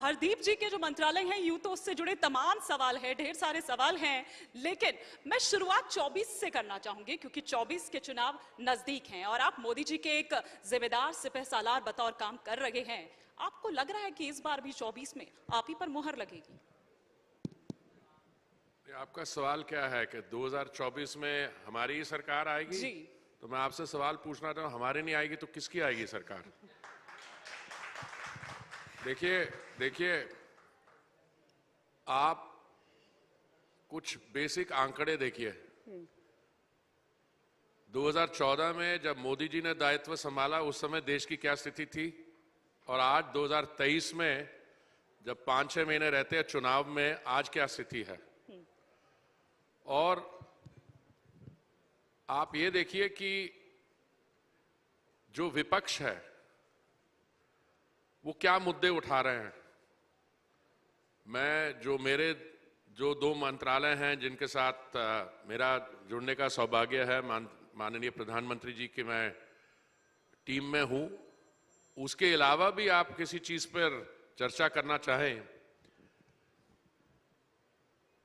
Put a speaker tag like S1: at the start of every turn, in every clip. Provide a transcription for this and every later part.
S1: हरदीप जी के जो मंत्रालय हैं, यूं तो उससे जुड़े तमाम सवाल हैं, ढेर सारे सवाल हैं, लेकिन मैं शुरुआत 24 से करना चाहूंगी क्योंकि 24 के चुनाव नजदीक हैं और आप मोदी जी के एक जिम्मेदार सिपहसालार बतौर काम कर रहे हैं। आपको लग रहा है कि इस बार भी 24 में आप ही पर मुहर लगेगी?
S2: आपका सवाल क्या है कि 2024 में हमारी ही सरकार आएगी?
S1: जी।
S2: तो मैं आपसे सवाल पूछना चाहूँ, हमारी नहीं आएगी तो किसकी आएगी सरकार? देखिए आप कुछ बेसिक आंकड़े देखिए। 2014 में जब मोदी जी ने दायित्व संभाला उस समय देश की क्या स्थिति थी, और आज 2023 में जब 5-6 महीने रहते हैं चुनाव में, आज क्या स्थिति है। और आप ये देखिए कि जो विपक्ष है वो क्या मुद्दे उठा रहे हैं। मेरे जो 2 मंत्रालय हैं जिनके साथ मेरा जुड़ने का सौभाग्य है, माननीय प्रधानमंत्री जी की मैं टीम में हूं, उसके अलावा भी आप किसी चीज पर चर्चा करना चाहें,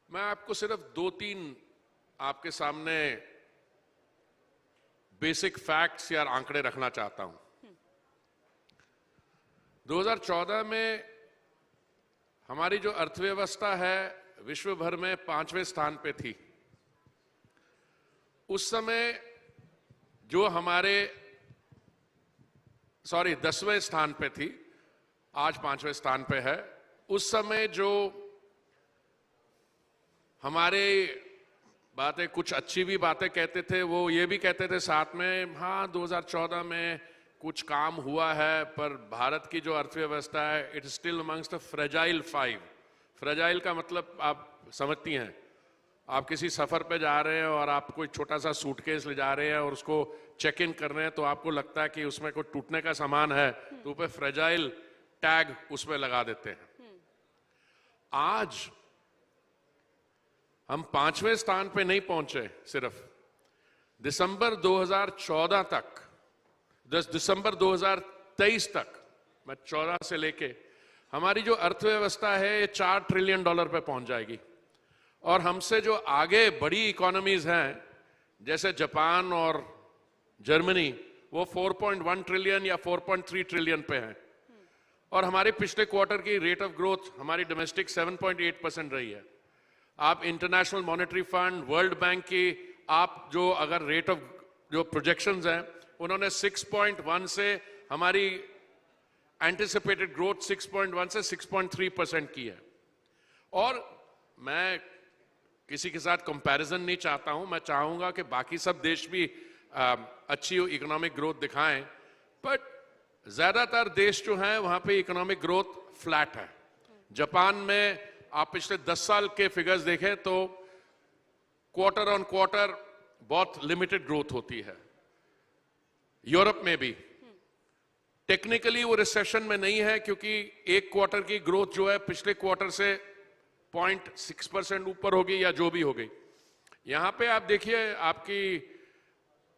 S2: मैं आपको सिर्फ 2-3 आपके सामने बेसिक फैक्ट्स या आंकड़े रखना चाहता हूं। 2014 में हमारी जो अर्थव्यवस्था है विश्व भर में 5वें स्थान पे थी। उस समय जो 10वें स्थान पे थी, आज 5वें स्थान पे है। उस समय जो हमारे बातें, कुछ अच्छी भी बातें कहते थे, वो ये भी कहते थे साथ में, हाँ 2014 में कुछ काम हुआ है, पर भारत की जो अर्थव्यवस्था है it still amongst the fragile 5। Fragile का मतलब आप समझती हैं, आप किसी सफर पे जा रहे हैं और आप कोई छोटा सा सूटकेस ले जा रहे हैं और उसको चेक इन कर रहे हैं, तो आपको लगता है कि उसमें कोई टूटने का सामान है, तो ऊपर फ्रेजाइल टैग उसमें लगा देते हैं। आज हम 5वें स्थान पे नहीं पहुंचे, सिर्फ दिसंबर 2014 तक, 10 दिसंबर 2023 तक, मैं 14 से लेके, हमारी जो अर्थव्यवस्था है ये $4 ट्रिलियन पे पहुंच जाएगी। और हमसे जो आगे बड़ी इकोनॉमीज हैं जैसे जापान और जर्मनी, वो 4.1 ट्रिलियन या 4.3 ट्रिलियन पे हैं। और हमारे पिछले क्वार्टर की रेट ऑफ ग्रोथ हमारी डोमेस्टिक 7.8% रही है। आप international monetary fund, world bank की आप जो अगर रेट ऑफ जो प्रोजेक्शंस हैं, उन्होंने 6.1 से हमारी एंटिसिपेटेड ग्रोथ 6.1 से 6.3% की है। और मैं किसी के साथ कंपैरिजन नहीं चाहता हूं, मैं चाहूंगा कि बाकी सब देश भी अच्छी इकोनॉमिक ग्रोथ दिखाएं, बट ज्यादातर देश जो हैं वहां पे इकोनॉमिक ग्रोथ फ्लैट है। जापान में आप पिछले 10 साल के फिगर्स देखें तो क्वार्टर ऑन क्वार्टर बहुत लिमिटेड ग्रोथ होती है। यूरोप में भी टेक्निकली वो रिसेशन में नहीं है, क्योंकि एक क्वार्टर की ग्रोथ जो है पिछले क्वार्टर से 0.6% ऊपर होगी या जो भी होगी। यहां पे आप देखिए, आपकी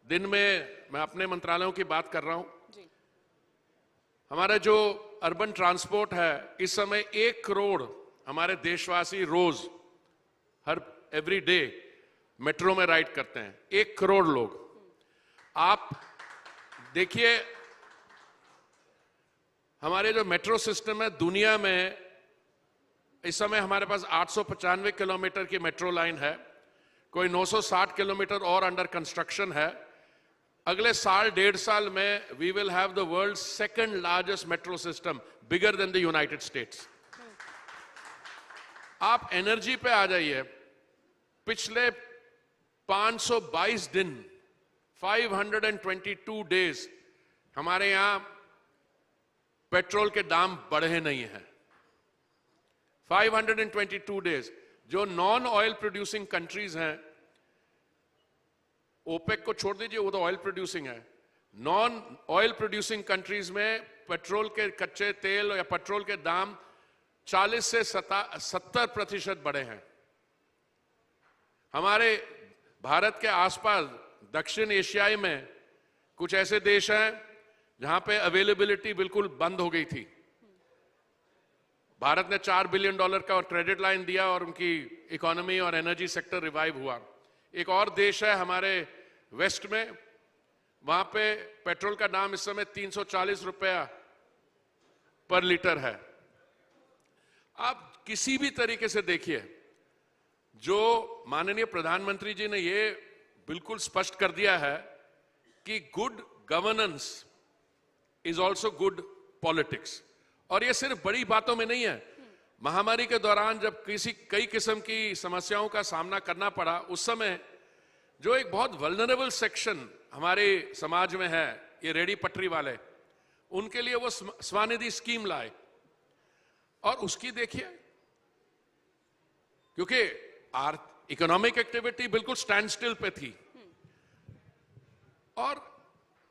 S2: दिन में मैं अपने मंत्रालयों की बात कर रहा हूं, हमारा जो अर्बन ट्रांसपोर्ट है, इस समय 1 करोड़ हमारे देशवासी रोज एवरी डे मेट्रो में राइड करते हैं। 1 करोड़ लोग। आप देखिए हमारे जो मेट्रो सिस्टम है दुनिया में, इस समय हमारे पास 895 किलोमीटर की मेट्रो लाइन है, कोई 960 किलोमीटर और अंडर कंस्ट्रक्शन है। अगले साल 1.5 साल में we will have the world second largest metro system, bigger than the United States. आप एनर्जी पे आ जाइए, पिछले 522 दिन 522 डेज हमारे यहां पेट्रोल के दाम बढ़े नहीं हैं। 522 डेज। जो नॉन ऑयल प्रोड्यूसिंग कंट्रीज हैं, ओपेक को छोड़ दीजिए, वो तो ऑयल प्रोड्यूसिंग है, नॉन ऑयल प्रोड्यूसिंग कंट्रीज में पेट्रोल के कच्चे तेल या पेट्रोल के दाम 40 से 70% बढ़े हैं। हमारे भारत के आसपास दक्षिण एशियाई में कुछ ऐसे देश हैं जहां पे अवेलेबिलिटी बिल्कुल बंद हो गई थी, भारत ने $4 बिलियन का क्रेडिट लाइन दिया और उनकी इकोनॉमी और एनर्जी सेक्टर रिवाइव हुआ। एक और देश है हमारे वेस्ट में, वहां पे पेट्रोल का दाम इस समय 340 रुपया पर लीटर है। आप किसी भी तरीके से देखिए, जो माननीय प्रधानमंत्री जी ने ये बिल्कुल स्पष्ट कर दिया है कि good governance is also good politics. और ये सिर्फ बड़ी बातों में नहीं है। महामारी के दौरान जब कई किस्म की समस्याओं का सामना करना पड़ा, उस समय जो एक बहुत वल्नरेबल सेक्शन हमारे समाज में है, ये रेडी पटरी वाले, उनके लिए वो स्वानिधि स्कीम लाए। और उसकी देखिए, क्योंकि इकोनॉमिक एक्टिविटी बिल्कुल स्टैंड स्टिल पे थी। और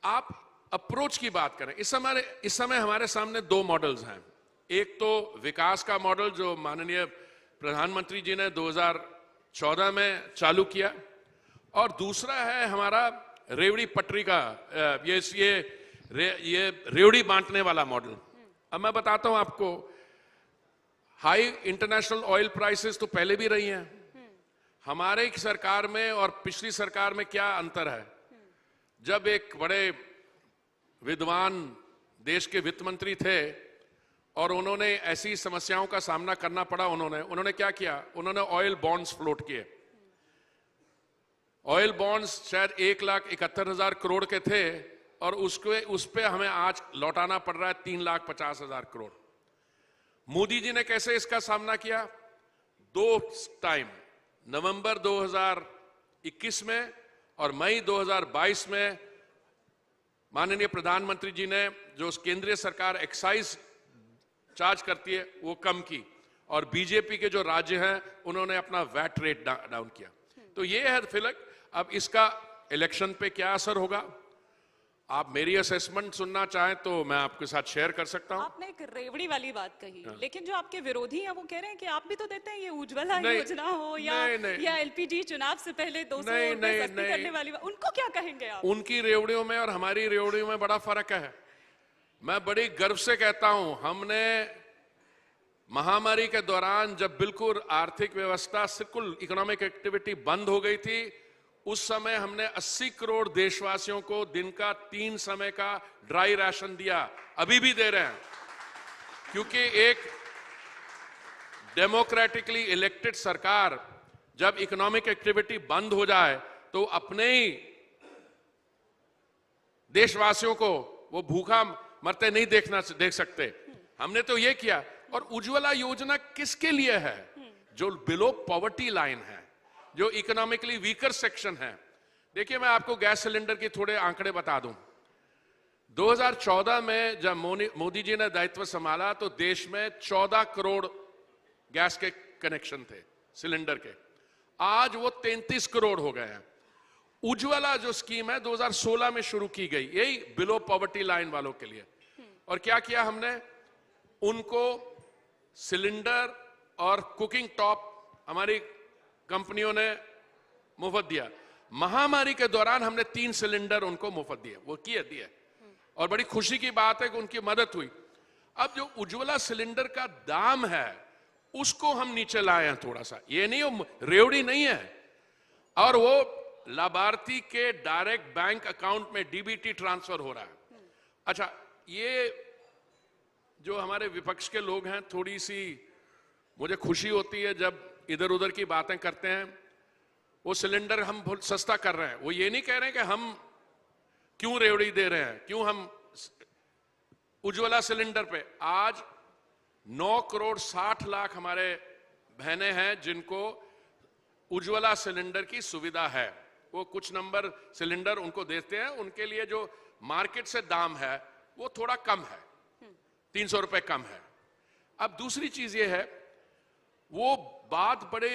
S2: आप अप्रोच की बात करें, इस समय हमारे सामने दो मॉडल्स हैं। एक तो विकास का मॉडल जो माननीय प्रधानमंत्री जी ने 2014 में चालू किया, और दूसरा है हमारा रेवड़ी पटरी का ये रेवड़ी बांटने वाला मॉडल। अब मैं बताता हूं आपको, हाई इंटरनेशनल ऑयल प्राइसेस तो पहले भी रही हैं। हमारे सरकार में और पिछली सरकार में क्या अंतर है? जब एक बड़े विद्वान देश के वित्त मंत्री थे और उन्होंने ऐसी समस्याओं का सामना करना पड़ा, उन्होंने क्या किया? उन्होंने ऑयल बॉन्ड्स फ्लोट किए। ऑयल बॉन्ड्स शायद 1,71,000 करोड़ के थे और उस पे हमें आज लौटाना पड़ रहा है 3,50,000 करोड़। मोदी जी ने कैसे इसका सामना किया? 2 टाइम, नवंबर 2021 में और मई 2022 में माननीय प्रधानमंत्री जी ने जो केंद्रीय सरकार एक्साइज चार्ज करती है वो कम की, और बीजेपी के जो राज्य हैं उन्होंने अपना वैट रेट डाउन किया। तो ये है फिलक। अब इसका इलेक्शन पे क्या असर होगा? आप मेरी असेसमेंट सुनना चाहें तो मैं आपके साथ शेयर कर सकता हूं।
S1: आपने एक रेवड़ी वाली बात कही, लेकिन जो आपके विरोधी हैं वो कह रहे हैं कि आप भी तो देते हैं, ये उज्ज्वला योजना हो या एलपीजी चुनाव से पहले 200 रुपए सस्ती करने वाली, उनको क्या कहेंगे आप?
S2: उनकी रेवड़ियों में और हमारी रेवड़ियों में बड़ा फर्क है। मैं बड़ी गर्व से कहता हूं, हमने महामारी के दौरान जब बिल्कुल आर्थिक व्यवस्था, बिल्कुल इकोनॉमिक एक्टिविटी बंद हो गई थी, उस समय हमने 80 करोड़ देशवासियों को दिन का 3 समय का ड्राई राशन दिया। अभी भी दे रहे हैं, क्योंकि एक डेमोक्रेटिकली इलेक्टेड सरकार जब इकोनॉमिक एक्टिविटी बंद हो जाए तो अपने ही देशवासियों को वो भूखा मरते नहीं देख सकते। हमने तो ये किया। और उज्ज्वला योजना किसके लिए है? जो बिलो पॉवर्टी लाइन है, जो इकोनॉमिकली वीकर सेक्शन है। देखिए, मैं आपको गैस सिलेंडर के थोड़े आंकड़े बता दूं। 2014 में जब मोदी जी ने दायित्व संभाला तो देश में 14 करोड़ गैस के कनेक्शन थे सिलेंडर के। आज वो 33 करोड़ हो गए हैं। उज्ज्वला जो स्कीम है 2016 में शुरू की गई, यही बिलो पॉवर्टी लाइन वालों के लिए। और क्या किया हमने? उनको सिलेंडर और कुकिंग टॉप हमारी कंपनियों ने मुफ्त दिया। महामारी के दौरान हमने 3 सिलेंडर उनको मुफ्त दिए, वो दिए। और बड़ी खुशी की बात है कि उनकी मदद हुई। अब जो उज्ज्वला सिलेंडर का दाम है उसको हम नीचे लाए हैं थोड़ा सा। ये नहीं, रेवड़ी नहीं है, और वो लाभार्थी के डायरेक्ट बैंक अकाउंट में डीबीटी ट्रांसफर हो रहा है। अच्छा, ये जो हमारे विपक्ष के लोग हैं, थोड़ी सी मुझे खुशी होती है जब इधर उधर की बातें करते हैं। वो सिलेंडर हम बहुत सस्ता कर रहे हैं, वो ये नहीं कह रहे हैं कि हम क्यों रेवड़ी दे रहे हैं, क्यों हम उज्ज्वला सिलेंडर पे। आज 9 करोड़ 60 लाख हमारे बहनें हैं जिनको उज्ज्वला सिलेंडर की सुविधा है। वो कुछ नंबर सिलेंडर उनको देते हैं, उनके लिए जो मार्केट से दाम है वो थोड़ा कम है, 300 रुपए कम है। अब दूसरी चीज ये है, वो बात बड़े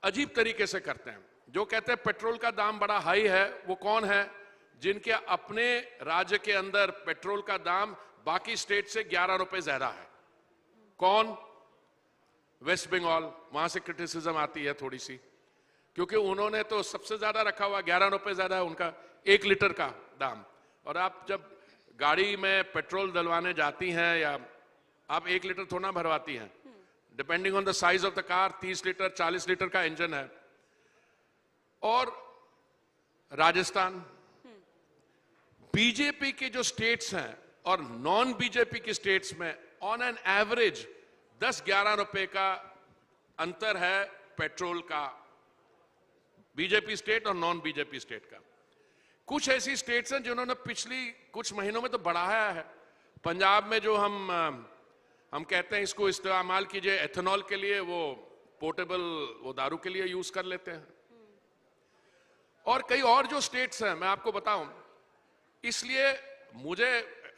S2: अजीब तरीके से करते हैं। जो कहते हैं पेट्रोल का दाम बड़ा हाई है, वो कौन है? जिनके अपने राज्य के अंदर पेट्रोल का दाम बाकी स्टेट से 11 रुपए ज्यादा है। कौन? वेस्ट बंगाल। वहां से क्रिटिसिज्म आती है थोड़ी सी, क्योंकि उन्होंने तो सबसे ज्यादा रखा हुआ, 11 रुपए ज्यादा है उनका 1 लीटर का दाम। और आप जब गाड़ी में पेट्रोल डलवाने जाती हैं या आप 1 लीटर थोड़ा भरवाती हैं, depending on the size of the car 30 litre 40 litre का इंजन है। और राजस्थान, बीजेपी के जो स्टेट्स हैं और नॉन बीजेपी के स्टेट्स में ऑन एन एवरेज 10-11 रुपए का अंतर है पेट्रोल का, बीजेपी स्टेट और नॉन बीजेपी स्टेट का। कुछ ऐसी स्टेट्स हैं जिन्होंने पिछली कुछ महीनों में तो बढ़ाया है। पंजाब में जो हम कहते हैं इसको इस्तेमाल कीजिए एथेनॉल के लिए, वो पोर्टेबल वो दारू के लिए यूज कर लेते हैं। और कई और जो स्टेट्स हैं मैं आपको बताऊं, इसलिए मुझे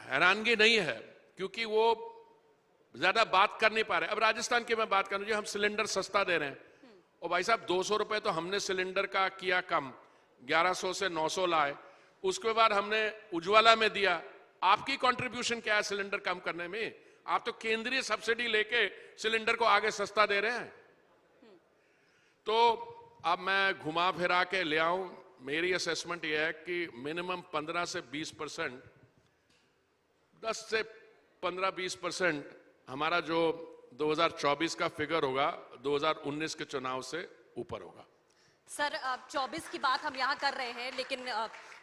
S2: हैरानगी नहीं है क्योंकि वो ज्यादा बात कर नहीं पा रहे। अब राजस्थान की मैं बात करूं, जो हम सिलेंडर सस्ता दे रहे हैं, और भाई साहब 200 रुपए तो हमने सिलेंडर का किया कम, 1100 से 900 लाए, उसके बाद हमने उज्ज्वला में दिया। आपकी कंट्रीब्यूशन क्या है सिलेंडर कम करने में? आप तो केंद्रीय सब्सिडी लेके सिलेंडर को आगे सस्ता दे रहे हैं। तो अब मैं घुमा फिरा के ले आऊं, मेरी असेसमेंट यह है कि मिनिमम 15 से 20%, 10 से 15-20% हमारा जो 2024 का फिगर होगा 2019 के चुनाव से ऊपर होगा।
S3: सर 24 की बात हम यहाँ कर रहे हैं, लेकिन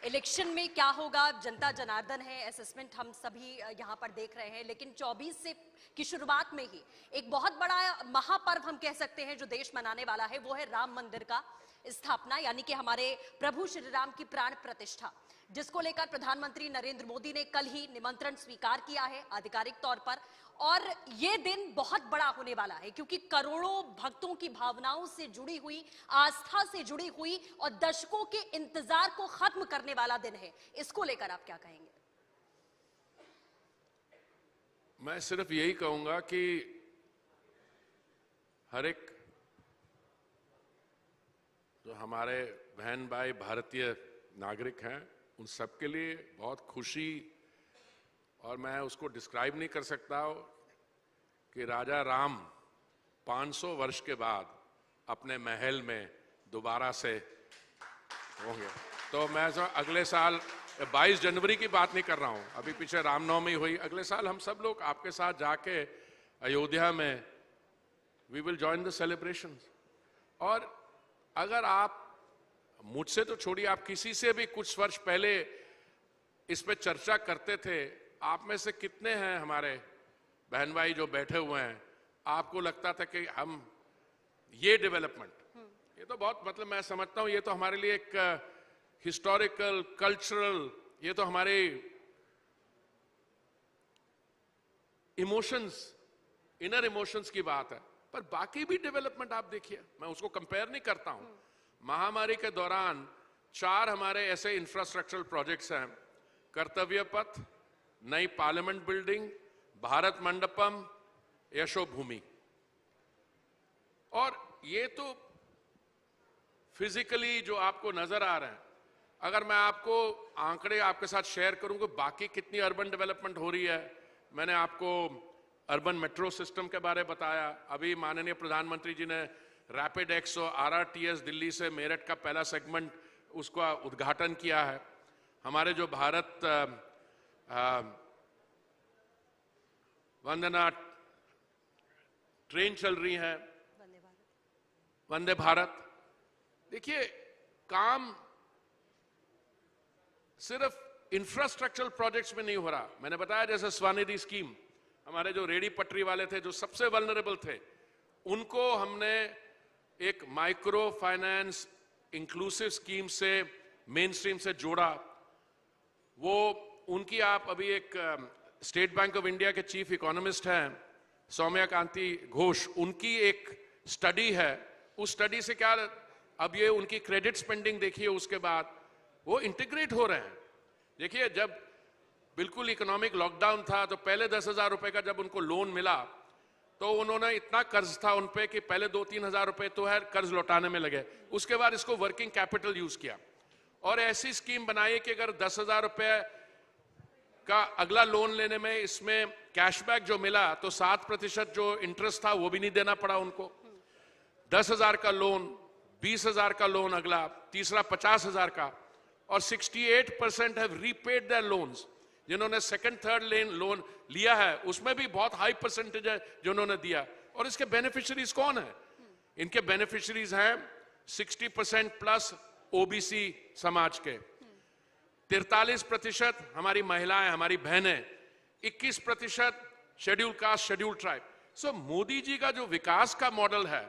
S3: इलेक्शन में क्या होगा जनता जनार्दन है, असेसमेंट हम सभी यहाँ पर देख रहे हैं। लेकिन 24 से की शुरुआत में ही एक बहुत बड़ा महापर्व हम कह सकते हैं जो देश मनाने वाला है, वो है राम मंदिर का स्थापना, यानी कि हमारे प्रभु श्री राम की प्राण प्रतिष्ठा, जिसको लेकर प्रधानमंत्री नरेंद्र मोदी ने कल ही निमंत्रण स्वीकार किया है आधिकारिक तौर पर। और ये दिन बहुत बड़ा होने वाला है क्योंकि करोड़ों भक्तों की भावनाओं से जुड़ी हुई, आस्था से जुड़ी हुई और दशकों के इंतजार को खत्म करने वाला दिन है। इसको लेकर आप क्या कहेंगे?
S2: मैं सिर्फ यही कहूंगा कि हर एक जो हमारे बहन भाई भारतीय नागरिक हैं उन सबके लिए बहुत खुशी, और मैं उसको डिस्क्राइब नहीं कर सकता कि राजा राम 500 वर्ष के बाद अपने महल में दोबारा से होंगे। तो मैं अगले साल 22 जनवरी की बात नहीं कर रहा हूं, अभी पीछे रामनवमी हुई, अगले साल हम सब लोग आपके साथ जाके अयोध्या में we will join the celebrations. और अगर आप मुझसे तो छोड़िए, आप किसी से भी कुछ वर्ष पहले इस पे चर्चा करते थे, आप में से कितने हैं हमारे बहन भाई जो बैठे हुए हैं, आपको लगता था कि हम ये डेवलपमेंट, ये तो बहुत मतलब मैं समझता हूं ये तो हमारे लिए एक हिस्टोरिकल कल्चरल, ये तो हमारे इमोशंस, इनर इमोशंस की बात है। पर बाकी भी डेवलपमेंट आप देखिए, मैं उसको कंपेयर नहीं करता हूं। महामारी के दौरान 4 हमारे ऐसे इंफ्रास्ट्रक्चरल प्रोजेक्ट्स हैं, कर्तव्य पथ, नई पार्लियामेंट बिल्डिंग, भारत मंडपम, यशो भूमि। और ये तो फिजिकली जो आपको नजर आ रहे हैं, अगर मैं आपको आंकड़े आपके साथ शेयर करूं कि बाकी कितनी अर्बन डेवलपमेंट हो रही है, मैंने आपको अर्बन मेट्रो सिस्टम के बारे में बताया, अभी माननीय प्रधानमंत्री जी ने रैपिड एक्स और RRTS दिल्ली से मेरठ का पहला सेगमेंट उसका उद्घाटन किया है। हमारे जो भारत वंदना ट्रेन चल रही है, वंदे भारत। देखिए काम सिर्फ इंफ्रास्ट्रक्चरल प्रोजेक्ट्स में नहीं हो रहा। मैंने बताया जैसे स्वनिधि स्कीम, हमारे जो रेडी पटरी वाले थे जो सबसे वल्नरेबल थे, उनको हमने एक माइक्रो फाइनेंस इंक्लूसिव स्कीम से मेन स्ट्रीम से जोड़ा। वो उनकी आप अभी एक स्टेट बैंक ऑफ इंडिया के चीफ इकोनॉमिस्ट हैं सौम्या कांति घोष, उनकी एक स्टडी है, उस स्टडी से क्या अब ये उनकी क्रेडिट स्पेंडिंग देखिए, उसके बाद वो इंटीग्रेट हो रहे हैं। देखिए जब बिल्कुल इकोनॉमिक लॉकडाउन था तो पहले 10,000 रुपए का जब उनको लोन मिला तो उन्होंने इतना कर्ज था उन पे कि पहले 2-3 हजार रुपए तो है कर्ज लौटाने में लगे, उसके बाद इसको वर्किंग कैपिटल यूज किया और ऐसी स्कीम बनाई कि अगर 10,000 रुपए का अगला लोन लेने में इसमें कैशबैक जो मिला तो 7% जो इंटरेस्ट था वो भी नहीं देना पड़ा उनको। 10,000 का लोन, 20,000 का लोन अगला, तीसरा 50,000 का, और 68% हैव रीपेड देयर लोन्स। जिन्होंने सेकंड थर्ड लेन लोन लिया है उसमें भी बहुत हाई परसेंटेज है जो उन्होंने दिया। और इसके बेनिफिशियरीज कौन है? इनके बेनिफिशियरीज हैं 60% प्लस ओबीसी समाज के, 43% हमारी महिलाएं, हमारी बहनें, 21% शेड्यूल कास्ट, शेड्यूल ट्राइब। सो मोदी जी का जो विकास का मॉडल है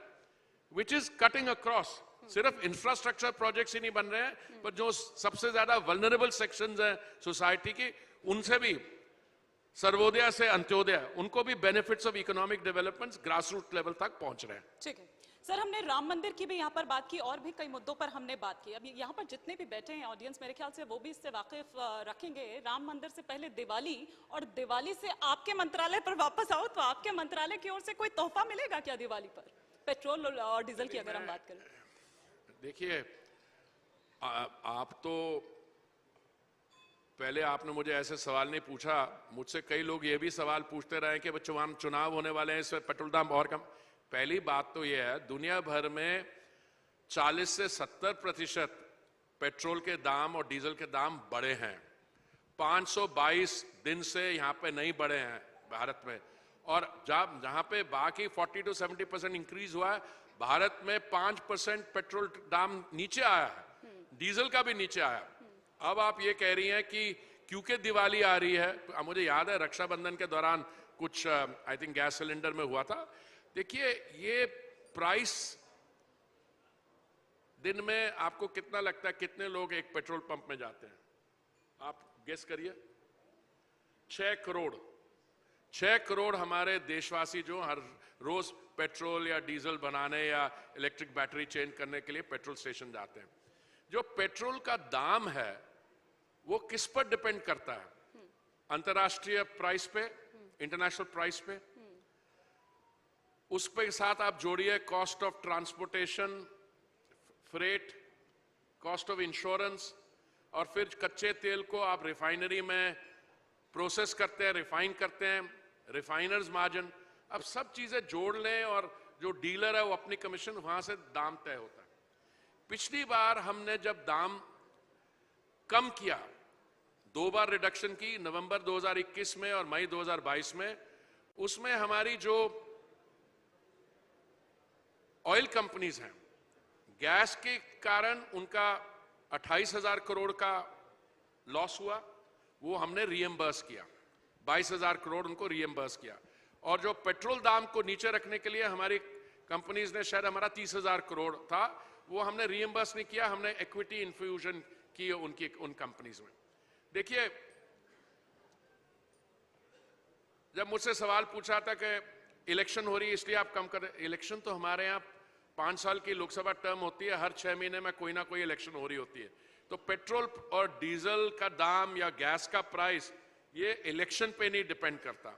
S2: विच इज कटिंग अक्रॉस, सिर्फ इंफ्रास्ट्रक्चर प्रोजेक्ट्स ही नहीं बन रहे हैं पर जो सबसे ज्यादा वल्नरेबल सेक्शंस हैं सोसाइटी की, उनसे भी सर्वोदय से अंत्योदय, उनको भी benefits of economic development grass root level तक पहुंच रहे हैं।
S1: ठीक है सर, हमने राम मंदिर की भी यहाँ पर बात की और भी कई मुद्दों पर हमने बात की। अभी यहाँ पर जितने भी बैठे हैं ऑडियंस, मेरे ख्याल से वो भी इससे वाकिफ रखेंगे। राम मंदिर से पहले दिवाली, और दिवाली से आपके मंत्रालय पर वापस आओ तो आपके मंत्रालय की ओर से कोई तोहफा मिलेगा क्या दिवाली पर, पेट्रोल और डीजल की अगर हम बात करें?
S2: देखिए, आप तो पहले आपने मुझे ऐसे सवाल नहीं पूछा, मुझसे कई लोग ये भी सवाल पूछते रहे कि चुनाव होने वाले हैं, इसमें पेट्रोल दाम और कम। पहली बात तो यह है, दुनिया भर में 40 से 70% पेट्रोल के दाम और डीजल के दाम बढ़े हैं। 522 दिन से यहाँ पे नहीं बढ़े हैं भारत में। और जहां पे बाकी 40 to 70% इंक्रीज हुआ है, भारत में 5% पेट्रोल दाम नीचे आया है, डीजल का भी नीचे आया। अब आप ये कह रही हैं कि क्योंकि दिवाली आ रही है, मुझे याद है रक्षाबंधन के दौरान कुछ आई थिंक गैस सिलेंडर में हुआ था। देखिए, ये प्राइस दिन में आपको कितना लगता है कितने लोग एक पेट्रोल पंप में जाते हैं? आप गेस करिए। 6 करोड़। 6 करोड़ हमारे देशवासी जो हर रोज पेट्रोल या डीजल बनाने या इलेक्ट्रिक बैटरी चेंज करने के लिए पेट्रोल स्टेशन जाते हैं। जो पेट्रोल का दाम है वो किस पर डिपेंड करता है? अंतर्राष्ट्रीय प्राइस पे, इंटरनेशनल प्राइस पे। उस पे साथ आप जोड़िए cost of transportation, freight, cost of insurance, और फिर कच्चे तेल को आप रिफाइनरी में प्रोसेस करते हैं, रिफाइन करते हैं, रिफाइनर्स मार्जिन। अब सब चीजें जोड़ लें और जो डीलर है वो अपनी कमीशन, वहां से दाम तय होता है। पिछली बार हमने जब दाम कम किया, 2 बार रिडक्शन की, नवंबर 2021 में और मई 2022 में, उसमें हमारी जो ऑयल कंपनीज हैं, गैस के कारण उनका 28,000 करोड़ का लॉस हुआ, वो हमने रीएम्बर्स किया, 22,000 करोड़ उनको रीएम्बर्स किया। और जो पेट्रोल दाम को नीचे रखने के लिए हमारी कंपनीज ने, शायद हमारा 30,000 करोड़ था, वो हमने रीएम्बर्स नहीं किया, हमने इक्विटी इन्फ्यूजन की उन कंपनीज में। देखिए, जब मुझसे सवाल पूछा था कि इलेक्शन हो रही है इसलिए आप कम कर रहे, इलेक्शन तो हमारे यहाँ 5 साल की लोकसभा टर्म होती है, हर 6 महीने में कोई ना कोई इलेक्शन हो रही होती है। तो पेट्रोल और डीजल का दाम या गैस का प्राइस ये इलेक्शन पे नहीं डिपेंड करता।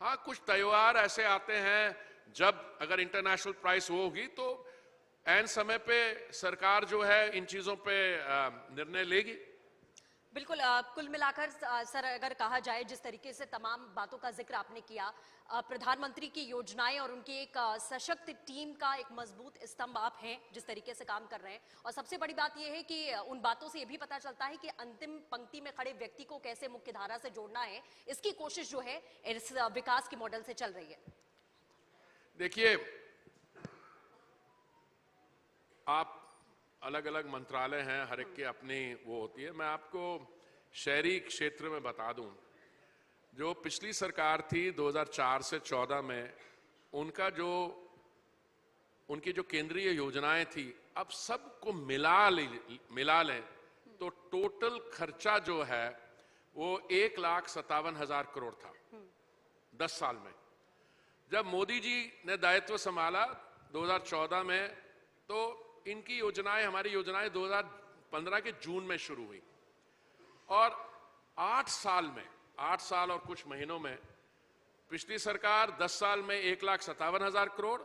S2: हाँ, कुछ त्योहार ऐसे आते हैं जब अगर इंटरनेशनल प्राइस होगी तो ऐन समय पे सरकार जो है इन चीजों पे निर्णय लेगी।
S3: बिल्कुल। कुल मिलाकर सर अगर कहा जाए, जिस तरीके से तमाम बातों का जिक्र आपने किया, प्रधानमंत्री की योजनाएं और उनकी एक सशक्त टीम का एक मजबूत स्तंभ आप हैं, जिस तरीके से काम कर रहे हैं। और सबसे बड़ी बात यह है कि उन बातों से यह भी पता चलता है कि अंतिम पंक्ति में खड़े व्यक्ति को कैसे मुख्य धारा से जोड़ना है, इसकी कोशिश जो है इस विकास के मॉडल से चल रही है।
S2: देखिए, आप अलग अलग मंत्रालय हैं, हर एक की अपनी वो होती है। मैं आपको शहरी क्षेत्र में बता दूं, जो पिछली सरकार थी 2004 से 14 में, उनकी जो केंद्रीय योजनाएं थी, अब सबको मिला लें तो टोटल खर्चा जो है वो 1,57,000 करोड़ था 10 साल में। जब मोदी जी ने दायित्व संभाला 2014 में, तो इनकी योजनाएं, हमारी योजनाएं 2015 के जून में शुरू हुई और 8 साल और कुछ महीनों में पिछली सरकार 10 साल में 1,57,000 करोड़,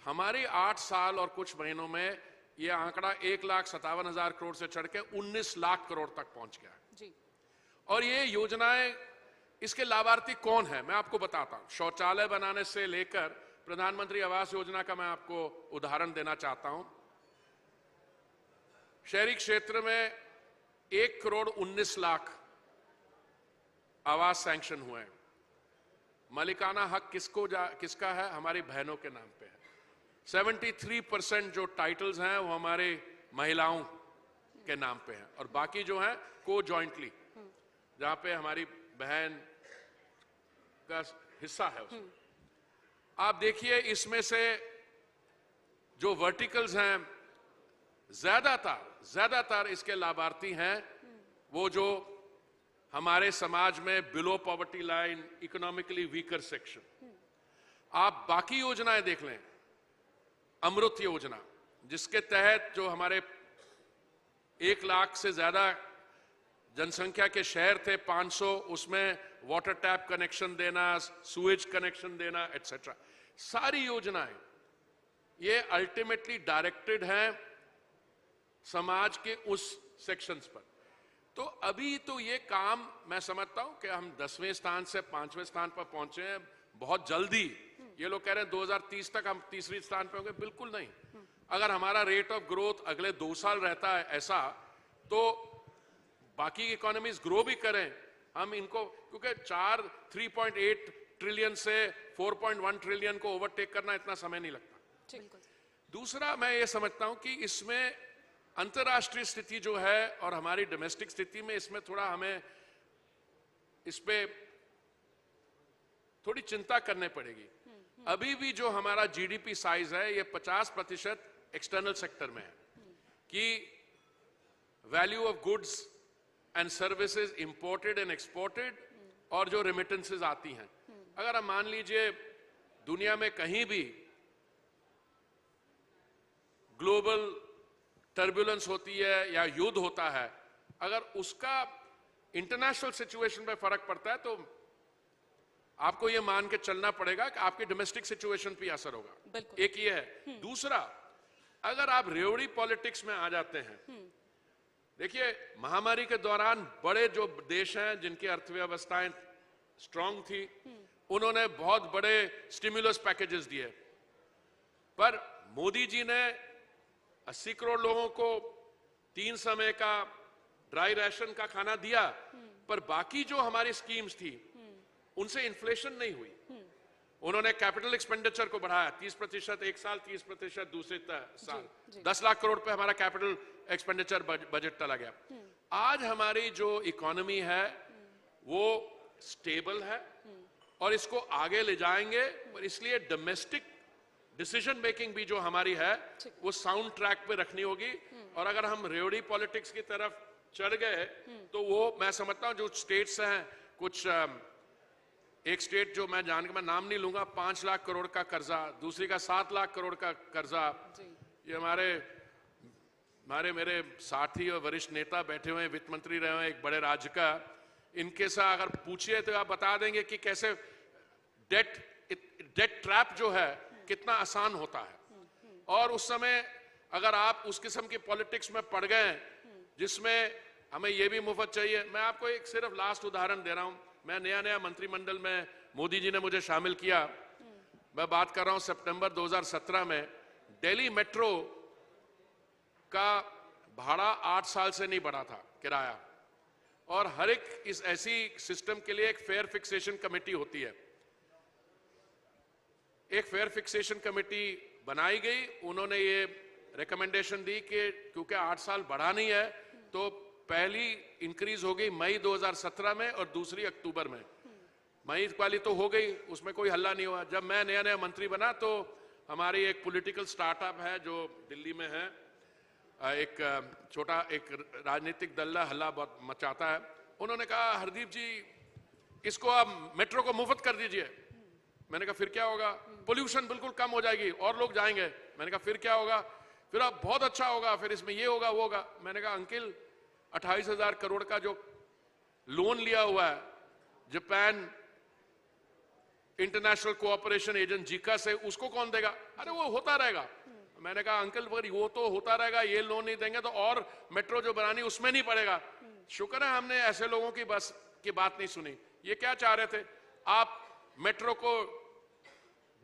S2: हमारी 8 साल और कुछ महीनों में ये आंकड़ा 1,57,000 करोड़ से चढ़ के 19 लाख करोड़ तक पहुंच गया जी। और ये योजनाएं, इसके लाभार्थी कौन है मैं आपको बताता हूं। शौचालय बनाने से लेकर प्रधानमंत्री आवास योजना का मैं आपको उदाहरण देना चाहता हूं। शहरी क्षेत्र में 1,19,00,000 आवास सैंक्शन हुए हैं। मालिकाना हक किसका है? हमारी बहनों के नाम पे है। 73% जो टाइटल्स हैं वो हमारे महिलाओं के नाम पे हैं, और बाकी जो है को जॉइंटली, जहां पे हमारी बहन का हिस्सा है उसमें। आप देखिए इसमें से जो वर्टिकल्स हैं, ज्यादातर इसके लाभार्थी हैं वो जो हमारे समाज में below poverty line, economically weaker section. आप बाकी योजनाएं देख लें, अमृत योजना जिसके तहत जो हमारे 1 लाख से ज्यादा जनसंख्या के शहर थे, 500, उसमें वाटर टैप कनेक्शन देना, सुएज कनेक्शन देना, एटसेट्रा, सारी योजनाएं ये अल्टीमेटली डायरेक्टेड हैं समाज के उस सेक्शंस पर। तो अभी तो ये काम मैं समझता हूं कि हम 10वें स्थान से 5वें स्थान पर पहुंचे हैं बहुत जल्दी। ये लोग कह रहे हैं 2030 तक हम 3रे स्थान पे होंगे, बिल्कुल नहीं। अगर हमारा रेट ऑफ ग्रोथ अगले 2 साल रहता है ऐसा, तो बाकी इकोनॉमीज ग्रो भी करें, हम इनको, क्योंकि 3.8 ट्रिलियन से 4.1 ट्रिलियन को ओवरटेक करना इतना समय नहीं लगता। दूसरा मैं ये समझता हूं कि इसमें अंतर्राष्ट्रीय स्थिति जो है और हमारी डोमेस्टिक स्थिति में, इसमें थोड़ा हमें इस पे थोड़ी चिंता करने पड़ेगी। अभी भी जो हमारा जीडीपी साइज है ये 50% एक्सटर्नल सेक्टर में है, कि value of goods and services imported and exported, और जो रेमिटेंसेज आती हैं। अगर हम मान लीजिए दुनिया में कहीं भी ग्लोबल टर्बुलेंस होती है या युद्ध होता है, अगर उसका इंटरनेशनल सिचुएशन पे फर्क पड़ता है तो आपको ये मान के चलना पड़ेगा कि आपकी डोमेस्टिक सिचुएशन पे असर होगा। एक ये है। दूसरा, अगर आप रेवड़ी पॉलिटिक्स में आ जाते हैं, देखिए महामारी के दौरान बड़े जो देश हैं जिनकी अर्थव्यवस्थाएं स्ट्रांग थी, उन्होंने बहुत बड़े स्टिमुलस पैकेजेस दिए, पर मोदी जी ने 80 करोड़ लोगों को 3 समय का ड्राई राशन का खाना दिया, पर बाकी जो हमारी स्कीम्स थी उनसे इन्फ्लेशन नहीं हुई। उन्होंने कैपिटल एक्सपेंडिचर को बढ़ाया 30% एक साल, 30% दूसरे साल, 10 लाख करोड़ पे हमारा कैपिटल एक्सपेंडिचर बजट चला गया। आज हमारी जो इकोनॉमी है वो स्टेबल है और इसको आगे ले जाएंगे, और इसलिए डोमेस्टिक डिसीजन मेकिंग भी जो हमारी है वो साउंड ट्रैक पे रखनी होगी। और अगर हम रेवड़ी पॉलिटिक्स की तरफ चढ़ गए तो वो, मैं समझता हूं जो स्टेट्स हैं, कुछ एक स्टेट जो मैं मैं नाम नहीं लूंगा, 5 लाख करोड़ का कर्जा, दूसरी का 7 लाख करोड़ का कर्जा। ये मेरे साथी और वरिष्ठ नेता बैठे हुए हैं, वित्त मंत्री रहे हुए एक बड़े राज्य का, इनके साथ अगर पूछिए तो आप बता देंगे कि कैसे डेट ट्रैप जो है कितना आसान होता है। और उस समय अगर आप उस किस्म की पॉलिटिक्स में पड़ गए जिसमें हमें यह भी मुफ्त चाहिए, मैं आपको एक सिर्फ लास्ट उदाहरण दे रहा हूं। मैं नया मंत्रिमंडल में, मोदी जी ने मुझे शामिल किया, मैं बात कर रहा हूं सितंबर 2017 में। दिल्ली मेट्रो का भाड़ा 8 साल से नहीं बढ़ा था, किराया, और हर एक इस ऐसी सिस्टम के लिए एक फेयर फिक्सेशन कमेटी होती है। एक फेयर फिक्सेशन कमेटी बनाई गई, उन्होंने ये रिकमेंडेशन दी कि क्योंकि 8 साल बढ़ा नहीं है तो पहली इंक्रीज हो गई मई 2017 में और दूसरी अक्टूबर में। मई वाली तो हो गई, उसमें कोई हल्ला नहीं हुआ। जब मैं नया मंत्री बना तो हमारी एक पॉलिटिकल स्टार्टअप है जो दिल्ली में है, एक छोटा एक राजनीतिक दल हल्ला बहुत मचाता है। उन्होंने कहा, हरदीप जी इसको आप मेट्रो को मुफ्त कर दीजिए। मैंने कहा फिर क्या होगा? पोल्यूशन बिल्कुल कम हो जाएगी और लोग जाएंगे। मैंने कहा फिर क्या होगा? फिर अब बहुत अच्छा होगा, फिर इसमें ये होगा वो होगा। मैंने कहा अंकिल 28,000 करोड़ का जो लोन लिया हुआ है Japan international cooperation agent Zika से, उसको कौन देगा? अरे वो होता रहेगा। मैंने कहा अंकल अगर वो तो होता रहेगा, ये लोन नहीं देंगे तो और मेट्रो जो बनानी उसमें नहीं पड़ेगा। शुक्र है हमने ऐसे लोगों की बस की बात नहीं सुनी। ये क्या चाह रहे थे? आप मेट्रो को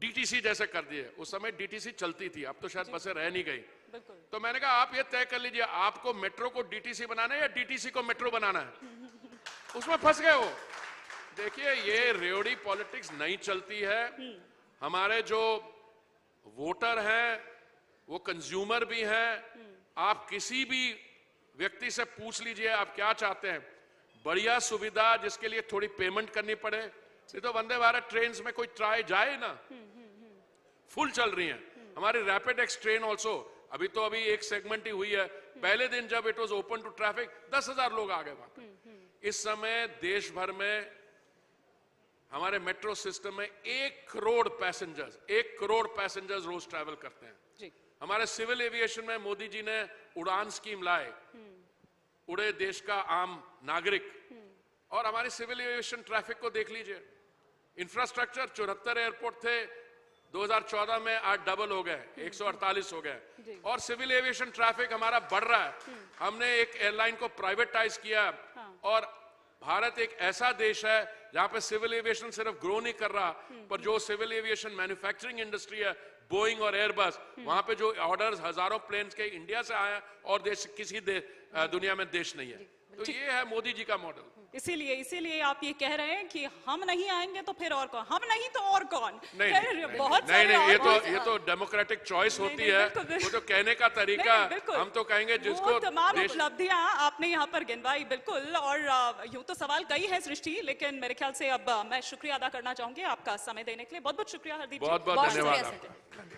S2: डीटीसी जैसे कर दिए। उस समय डीटीसी चलती थी, अब तो शायद बसें रह नहीं गई। तो मैंने कहा आप ये तय कर लीजिए, आपको मेट्रो को डीटीसी बनाना है या डीटीसी को मेट्रो बनाना है। उसमें फंस गए हो। देखिए, ये रेवड़ी पॉलिटिक्स नहीं चलती है। हमारे जो वोटर हैं वो कंज्यूमर भी हैं। आप किसी भी व्यक्ति से पूछ लीजिए आप क्या चाहते हैं। बढ़िया सुविधा जिसके लिए थोड़ी पेमेंट करनी पड़े, ये तो वंदे भारत ट्रेन में कोई ट्राई जाए ना, फुल चल रही हैं। हमारी रैपिड एक्स ट्रेन ऑल्सो, अभी तो अभी एक सेगमेंट ही हुई है। पहले दिन जब it was open to traffic 10,000 लोग आ गए वहां पे। इस समय देश भर में हमारे मेट्रो सिस्टम में 1 करोड़ पैसेंजर्स रोज ट्रैवल करते हैं
S1: जी।
S2: हमारे सिविल एविएशन में मोदी जी ने उड़ान स्कीम लाए, उड़े देश का आम नागरिक। और हमारी सिविल एविएशन ट्रैफिक को देख लीजिए। इंफ्रास्ट्रक्चर 74 एयरपोर्ट थे 2014 में, आज डबल हो गए, 148 हो गए। और सिविल एविएशन ट्रैफिक हमारा बढ़ रहा है। हमने एक एयरलाइन को प्राइवेटाइज किया। और भारत एक ऐसा देश है जहां पे सिविल एविएशन सिर्फ ग्रो नहीं कर रहा, पर जो सिविल एविएशन मैन्युफैक्चरिंग इंडस्ट्री है, बोइंग और एयरबस, वहां पे जो ऑर्डर्स हजारों प्लेन्स के इंडिया से आए और देश किसी दुनिया में देश नहीं है। तो ये है मोदी जी का मॉडल।
S1: इसीलिए आप ये कह रहे हैं कि हम नहीं आएंगे तो फिर और कौन, हम नहीं तो और कौन।
S2: बहुत नहीं, ये तो डेमोक्रेटिक चॉइस होती है, वो तो कहने का तरीका। हम तो कहेंगे जिसको
S1: तमाम उपलब्धियां आपने यहाँ पर गिनवाई, बिल्कुल। और यूं तो सवाल कई है सृष्टि, लेकिन मेरे ख्याल से अब मैं शुक्रिया अदा करना चाहूंगी आपका समय देने के लिए। बहुत बहुत शुक्रिया हरदीप जी।
S2: बहुत बहुत धन्यवाद।